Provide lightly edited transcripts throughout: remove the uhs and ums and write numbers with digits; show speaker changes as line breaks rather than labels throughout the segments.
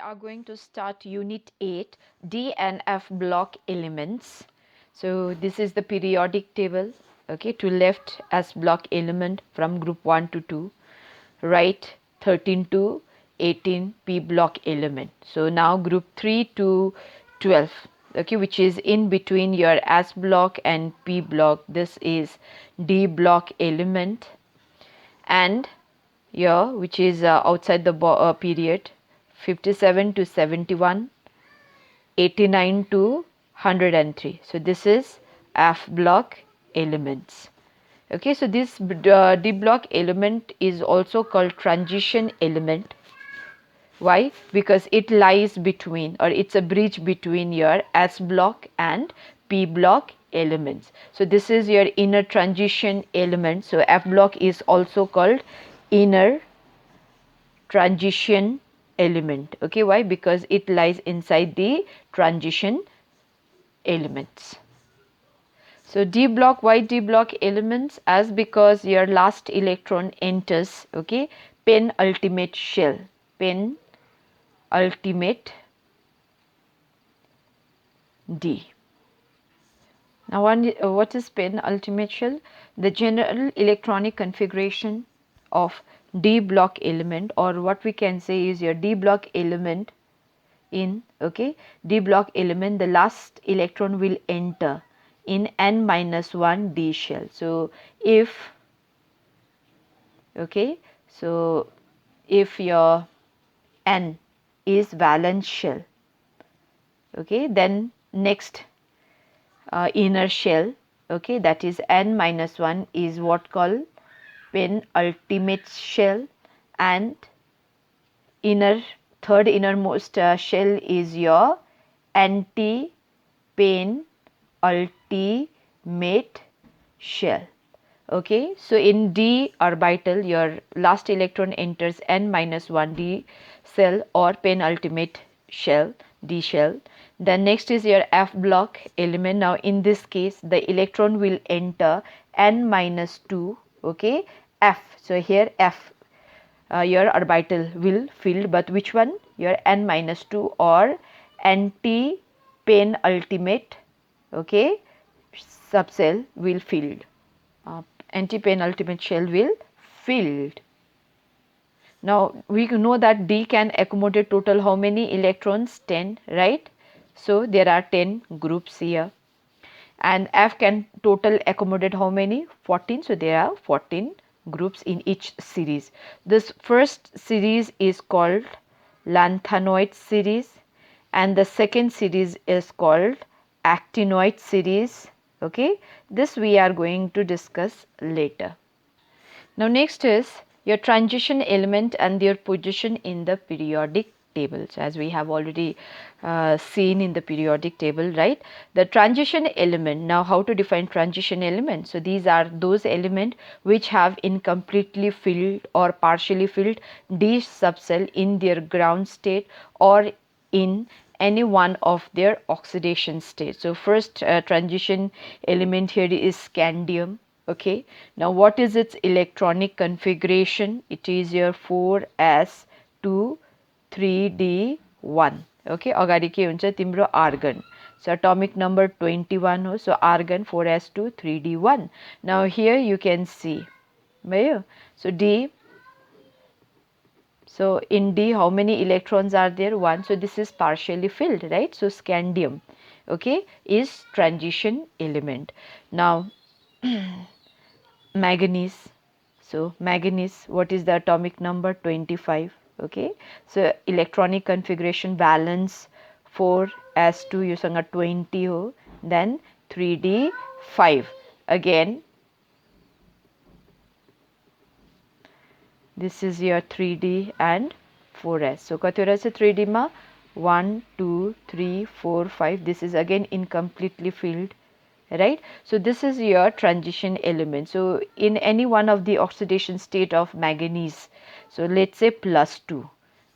are going to start Unit 8, D and F block elements. So this is the periodic table, okay, to left S block element from group 1 to 2, right 13 to 18 P block element. So now group 3 to 12, okay, which is in between your S block and P block. This is D block element, and here which is outside the period 57 to 71, 89 to 103. So this is F block elements. Okay, so this D block element is also called transition element. Why? Because it lies between, or it's a bridge between your S block and P block elements. So this is your inner transition element. So F block is also called inner transition element. Okay, why? Because it lies inside the transition elements. So D block, why D block elements? As because your last electron enters, okay, penultimate shell, penultimate D. Now what is penultimate shell? The general electronic configuration of D block element, or what we can say is your D block element in, okay, D block element, the last electron will enter in n minus 1 D shell. So if, okay, so if your n is valence shell, okay, then next inner shell, okay, that is n minus 1 is what called penultimate shell, and third innermost shell is your anti penultimate shell. Okay, so in D orbital your last electron enters n minus 1 D cell or penultimate shell, D shell. Then next is your F block element. Now in this case the electron will enter n minus 2, okay, F. So here F, your orbital will filled, but which one? Your n minus 2 or anti penultimate, okay, subcell will filled. Anti-penultimate shell will filled. Now we know that D can accommodate total how many electrons? 10, right? So there are 10 groups here. And F can total accommodate how many? 14. So there are 14 groups in each series. This first series is called lanthanoid series, and the second series is called actinoid series. Okay, this we are going to discuss later. Now next is your transition element and their position in the periodic table. So as we have already seen in the periodic table, right? The transition element. Now how to define transition element? So these are those elements which have incompletely filled or partially filled D subcell in their ground state or in any one of their oxidation states. So first transition element here is scandium. Okay, now what is its electronic configuration? It is your 4s2 3d1. okay, अगाडि के हुन्छ तिम्रो argon. So atomic number 21 हो. So argon 4s2 3d1. Now here you can see, so D. So in D how many electrons are there? 1. So this is partially filled, right? So scandium, okay, is transition element. Now manganese. So manganese, what is the atomic number? 25. Okay, so electronic configuration valence 4s2 yoसँग 20 हो, then 3d5. again this is your 3d and 4s. So कतिवटा चाहिँ 3d मा 1 2 3 4 5. this is again incompletely filled, right? So this is your transition element. So in any one of the oxidation state of manganese, so let's say +2,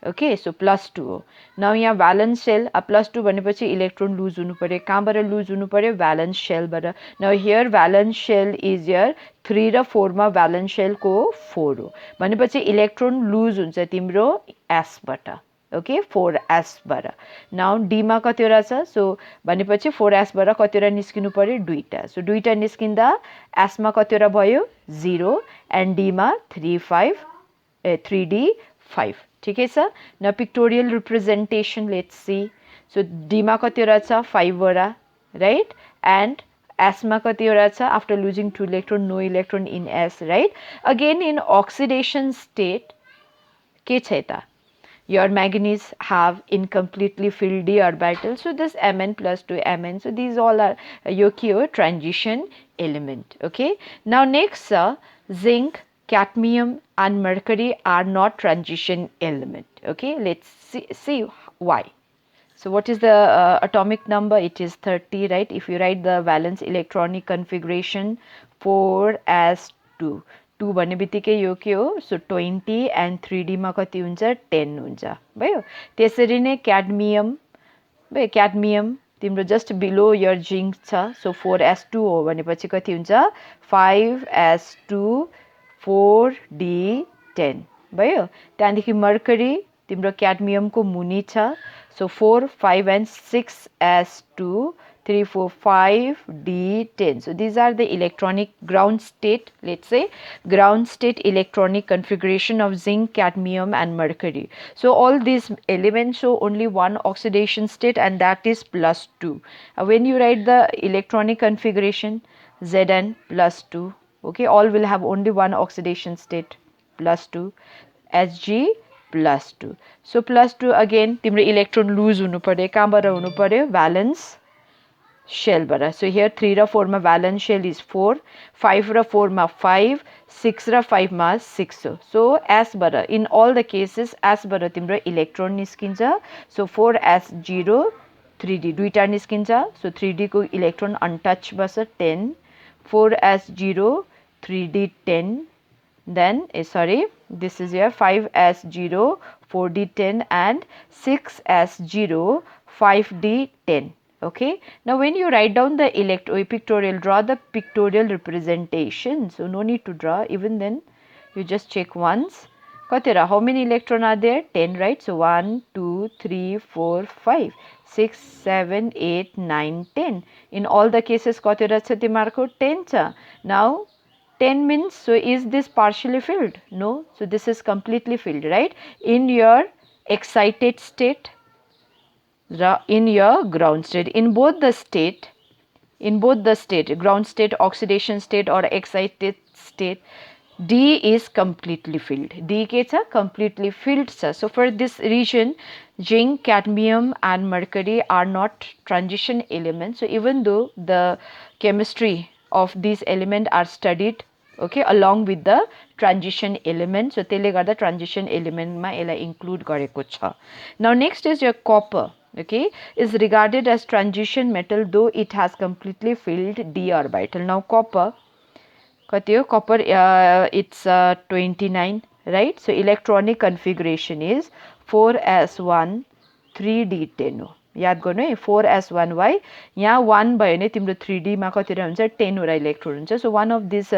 okay, so +2. now यहाँ valence shell +2 भनेपछि electron lose हुनु पर्यो. कहाँबाट lose हुनु पर्यो? valence shell बाट. now here valence shell is your 3 र 4 मा valence shell को 4 हो भनेपछि electron lose हुन्छ तिम्रो S बाट. ओके 4s बाट नाउ d मा कतिवटा छ सो भनेपछि 4s बाट कतिवटा निस्किनु पर्यो दुईटा सो दुईटा निस्किँदा s मा कतिवटा भयो 0 एन्ड d मा 3d 5 ठिकै छ न pictorial representation let's see so d मा कतिवटा छ 5 वटा राइट एन्ड s मा कतिवटा छ after losing 2 electron no electron in s right again in oxidation state के छ यता your manganese have incompletely filled d orbital so this mn plus 2 mn so these all are your transition element okay now next zinc cadmium and mercury are not transition element okay let's see why so what is the atomic number it is 30 right if you write the valence electronic configuration 4s2 2 भन्ने बित्तिकै यो के हो सो 20 end 3d मा कति हुन्छ 10 हुन्छ भयो त्यसरी नै क्याडमियम भयो क्याडमियम तिम्रो जस्ट बिलो योर जिंक छ सो 4s2 हो भनेपछि कति हुन्छ 5s2 4d10 भयो त्यहाँदेखि मर्करी तिम्रो क्याडमियमको मुनि छ सो 4 5 end 6s2 3 4 5 d10 so these are the electronic ground state let's say ground state electronic configuration of zinc cadmium and mercury so all these elements show only one oxidation state and that is +2 when you write the electronic configuration Zn +2 okay all will have only one oxidation state +2 Hg +2 so +2 again तिम्रो electron lose हुनु पर्यो कहाँबाट हुनु पर्यो valence shell bara so here 3 ra 4 ma valence shell is 4 5 ra 4 ma 5 6 ra 5 ma 6 so s bara in all the cases s bara timro electron niskincha so 4 s 0 3d duita niskincha so 3d ko electron untouched basa 10 4 s 0 3d 10 then sorry this is your 5 s 0 4d 10 and 6 s 0 5d 10 okay now when you write down the pictorial draw the pictorial representation so no need to draw even then you just check once katira how many electron are there 10 right so 1 2 3 4 5 6 7 8 9 10 in all the cases katira cha timarko 10 cha now 10 means so is this partially filled no so this is completely filled right in your excited state in your ground state in both the state ground state oxidation state or excited state d is completely filled d ke cha completely filled cha so for this region zinc cadmium and mercury are not transition elements so even though the chemistry of these elements are studied okay along with the transition element so त्यसले गर्दा transition element मा यसलाई include गरेको छ now next is your copper okay is regarded as transition metal though it has completely filled d orbital now copper कति हो copper it's 29 right so electronic configuration is 4s1 3d10 हो याद गर्नु है 4s1 why यहाँ 1 भयो भने तिम्रो 3d मा कतिवटा हुन्छ 10 वटा इलेक्ट्रोन हुन्छ so one of this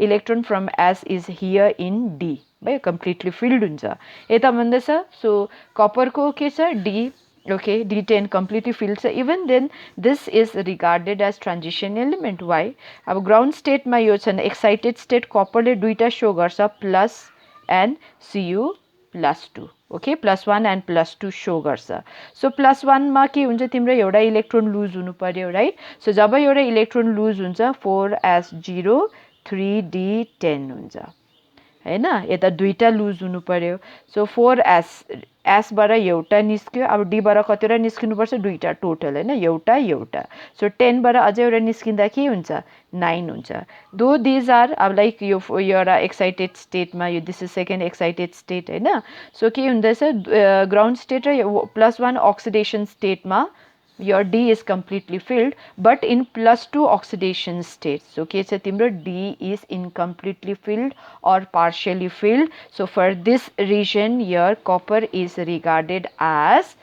electron from s is here in d भयो completely filled हुन्छ यता भन्दैछ so copper को के छ d okay d10 completely filled so even then this is regarded as transition element why अब ground state मा यो छ excited state copper ले दुईटा show गर्छ plus and cu +2 okay +1 and +2 show गर्छ so +1 मा के हुन्छ तिम्रो एउटा इलेक्ट्रोन लुज हुनु पर्यो राइट सो जब एउटा इलेक्ट्रोन लुज हुन्छ 4s0 3d10 हुन्छ हैन यता दुईटा लुज हुनु पर्यो सो 4s बाट एउटा निस्क्यो अब d बाट कतिवटा निस्किनु पर्छ दुईटा टोटल हैन एउटा सो 10 बाट अझै एउटा निस्किँदा के हुन्छ 9 हुन्छ दो दिस आर अब लाइक यो एउटा एक्साइटेड स्टेट मा यो this is second excited state हैन सो के हुँदैछ ग्राउन्ड स्टेट र +1 ऑक्सिडेशन स्टेट मा your d is completely filled but in +2 oxidation state so के छ तिम्रो d is incompletely filled or partially filled so for this region your copper is regarded as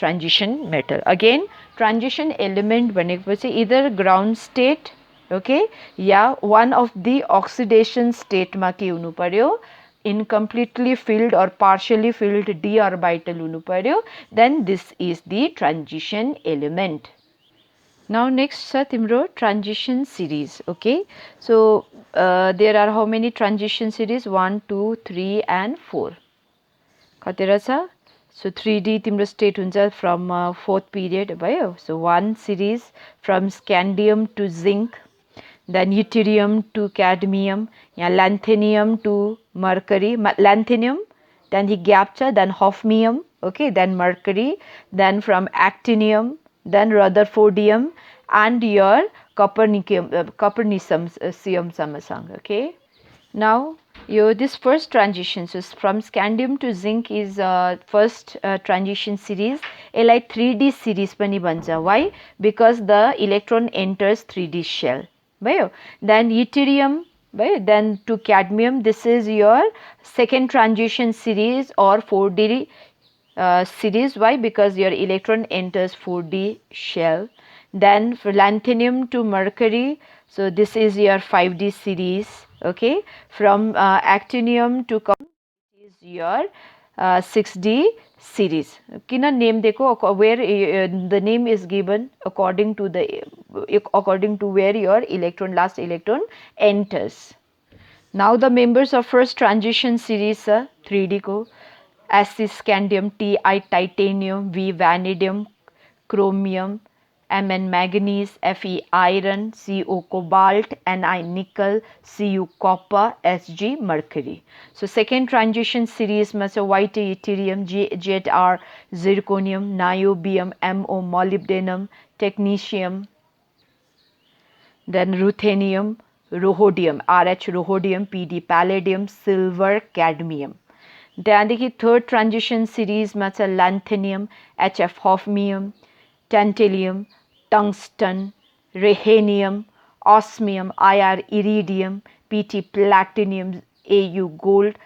transition metal again transition element भनेपछि either ground state okay या one of the oxidation state मा के हुनु पर्यो incompletely filled or partially filled d orbital hunu paryo, then this is the transition element. Now next छ तिम्रो transition series. Okay, so there are how many transition series? 1 2 3 and 4 कतिवटा छ? So 3D तिम्रो state हुन्छ from fourth period भयो. So one series from scandium to zinc, then yttrium to cadmium, यहाँ lanthanum to mercury, lanthanum, then the gap छ, then hafnium, okay, then mercury, then from actinium, then rutherfordium and your copernicium samasang, okay. Now this first transition, so from scandium to zinc is first transition series. यसलाई 3D series पनि भन्छ. Why? Because the electron enters 3D shell. भयो. Then yttrium, भयो. Then to cadmium, this is your second transition series or 4D series. Why? Because your electron enters 4D shell. Then for lanthanum to mercury, so this is your 5D series. Okay, from actinium to is your 6D series. Kina name dekho, where the name is given according to where your last electron enters. Now the members of first transition series 3D ko S is scandium, Ti titanium, V vanadium, chromium, Mn manganese, Fe iron, Co cobalt, Ni nickel, Cu copper, Sg mercury. So second transition series ma cha Yt yttrium, Zr zirconium, niobium, Mo molybdenum, technetium, then ruthenium, rhodium, Rh rhodium, Pd palladium, silver, cadmium. त्यहाँदेखि third transition series मा छ lanthanum, Hf hafnium, tantalum, tungsten, rhenium, osmium, Ir iridium, Pt platinum, Au gold.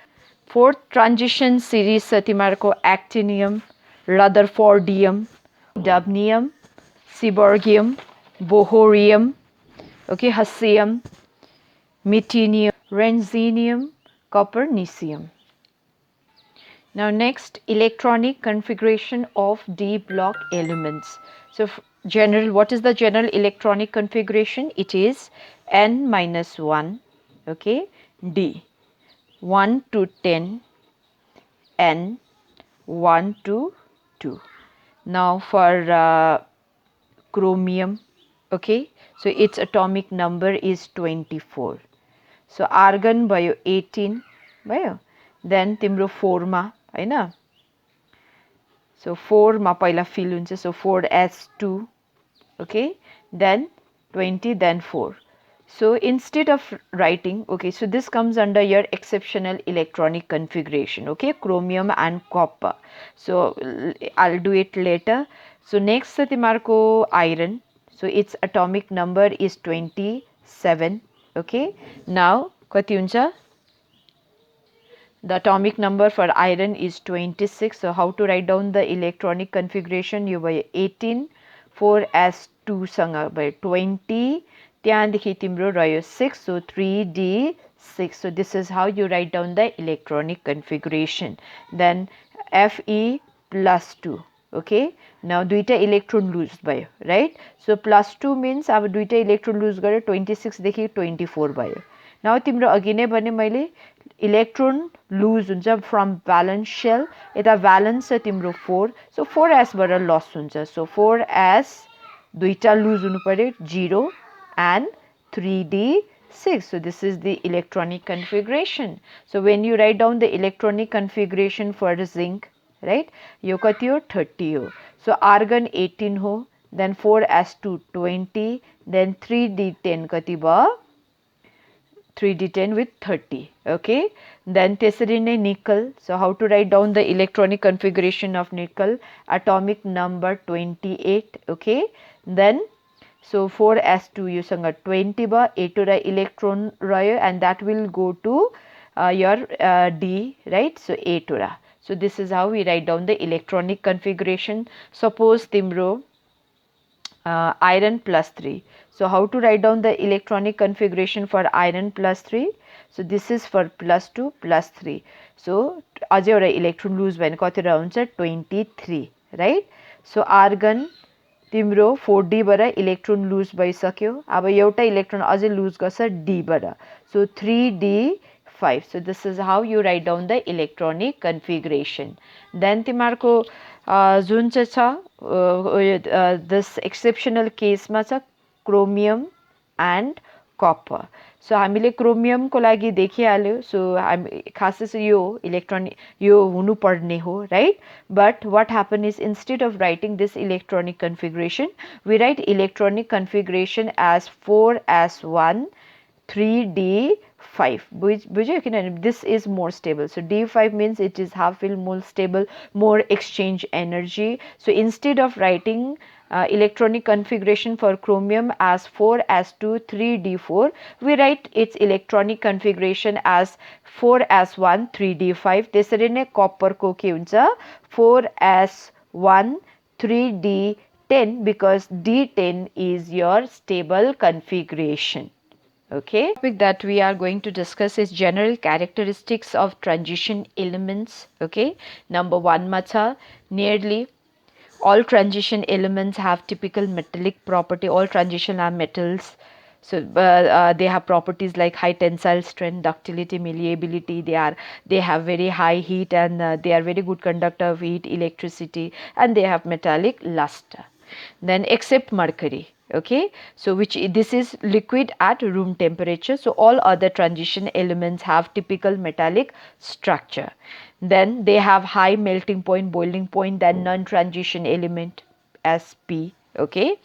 Fourth transition series छ तिमीहरुको actinium, rutherfordium, dubnium, seaborgium, bohrium, okay, hassium, metinium, rhenium, copernicium. Now next, electronic configuration of D block elements. So general, what is the general electronic configuration? It is n minus 1, okay, D, 1 to 10, n, 1 to 2. Now for chromium, okay, so its atomic number is 24. So argon भयो 18 भयो. Then तिम्रो 4 मा हैन, so 4 मा पहिला fill हुन्छ, so 4s2, okay, then 20, then 4. So instead of writing, okay, so this comes under your exceptional electronic configuration, okay, chromium and copper. So I'll do it later. So next छ तिमीहरुको iron, so its atomic number is 27, okay. Now कति हुन्छ? The atomic number for iron is 26. So how to write down the electronic configuration? You by 18, 4s2 सँग by 20, त्यहाँदेखि तिम्रो रह्यो 6, so 3d6. So this is how you write down the electronic configuration. Then Fe plus 2, okay. Now दुईटा electron lose भयो, right? So plus 2 means अब दुईटा electron lose गरे 26 देखि 24 भयो. Now तिम्रो अघि नै भने मैले electron lose हुन्छ from valence shell, यता valence छ तिम्रो 4, so 4s बाट loss हुन्छ. So 4s दुईटा lose हुनु पर्यो 0 and 3d6. So this is the electronic configuration. So when you write down the electronic configuration for zinc, right, यो कति हो 30 हो. So argon 18 हो, then 4s2 20, then 3d10 कति भयो 3d10 with 30, okay. Then त्यसरी नै nickel. So how to write down the electronic configuration of nickel? Atomic number 28, okay. Then so 4s2 यो सँग 20 भयो, 8 वटा electron रह्यो and that will go to your D, right? So 8 वटा. So this is how we write down the electronic configuration. Suppose तिम्रो iron plus 3. So how to write down the electronic configuration for iron plus 3? So this is for plus 2 plus 3. So अझै एउटा electron लुज भयो भने कतिवटा हुन्छ 23, right. सो argon तिम्रो 4d बाट इलेक्ट्रोन लुज भइसक्यो. अब एउटा इलेक्ट्रोन अझै लुज गर्छ d बाट. सो 3d5. So this is how you write down the electronic configuration. Then तिमीहरूको जुन चाहिँ छ this exceptional केसमा छ क्रोमियम एन्ड कपर. सो हामीले क्रोमियमको लागि देखिहाल्यो. सो हामी खासै चाहिँ यो इलेक्ट्रोनिक यो हुनुपर्ने हो, right. But what happen is instead of writing this electronic configuration we write electronic configuration as 4s1 3d5. बुझ्यो किनभने this is more stable. So d5 means it is half fill, more stable, more exchange energy. So instead of writing electronic configuration for chromium as 4s2 3d4, we write its electronic configuration as 4s1 3d5. त्यसरी नै कपरको के हुन्छ 4s1 3d10 because d10 is your stable configuration. Okay. The topic that we are going to discuss is general characteristics of transition elements. Okay. Number 1 macha, nearly all transition elements have typical metallic property. All transition are metals. So they have properties like high tensile strength, ductility, malleability. They have very high heat and they are very good conductor of heat, electricity, and they have metallic luster. Then except mercury. Okay, so which this is liquid at room temperature. So all other transition elements have typical metallic structure. Then they have high melting point, boiling point than non-transition element Sp. Okay,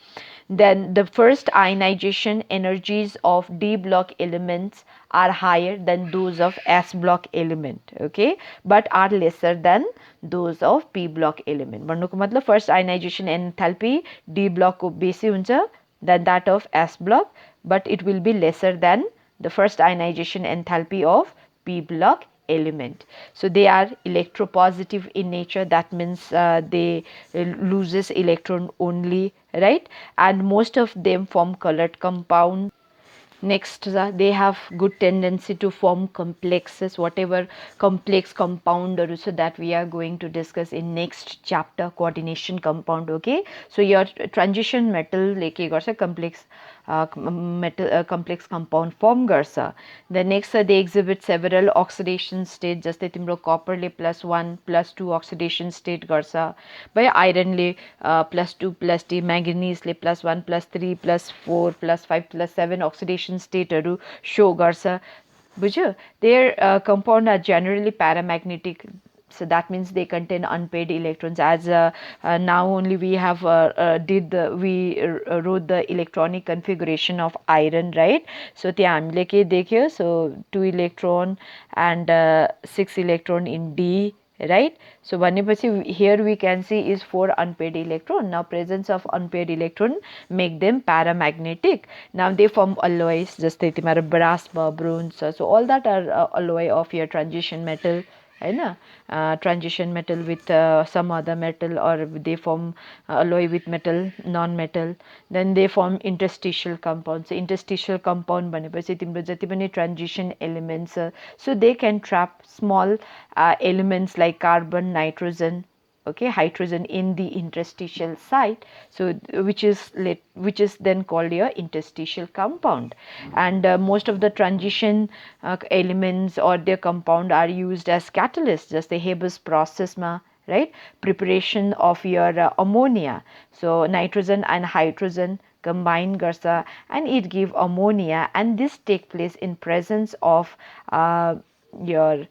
then the first ionization energies of D block elements are higher than those of S block element. Okay, but are lesser than those of P block element. भन्नुको मतलब first ionization enthalpy D block को बेसी हुन्छ than that of S block, but it will be lesser than the first ionization enthalpy of P block element. So they are electropositive in nature. That means they loses electron only, right? And most of them form colored compound. Next, they have good tendency to form complexes, whatever complex compound or so that we are going to discuss in next chapter, coordination compound. Okay, so your transition metal like complex complex compound form garsa. The next they exhibit several oxidation states. Just like timro copper le +1 +2 oxidation state garsa. By iron le +2 +D, manganese le +1 +3 +4 +5 +7 oxidation state show garsa. Bujho, their compound are generally paramagnetic. So that means they contain unpaired electrons. As now only we have wrote the electronic configuration of iron, right? So त्यहाँ हामीले के देख्यो? So 2 electron and 6 electron in D, right? So भनेपछि here we can see is 4 unpaired electron. Now presence of unpaired electron make them paramagnetic. Now they form alloys, जस्तै तिम्रो brass भयो, bronze. So all that are alloy of your transition metal. Transition metal with some other metal, or they form alloy with metal, non-metal. Then they form interstitial compounds. So interstitial compound भनेपछि तिम्रो जति पनि transition elements, so they can trap small elements like carbon, nitrogen, okay, hydrogen in the interstitial site. So which is then called your interstitial compound. And most of the transition elements or their compound are used as catalysts, just the Haber's process ma, right? Preparation of your ammonia. So nitrogen and hydrogen combine garsa and it give ammonia, and this take place in presence of your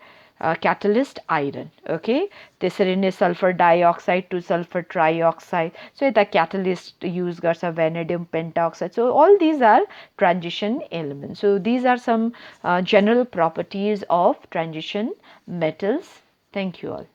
catalyst iron. Okay, त्यसरी नै sulfur dioxide to sulfur trioxide. So the catalyst use garsa vanadium pentoxide. So all these are transition elements. So these are some general properties of transition metals. Thank you all.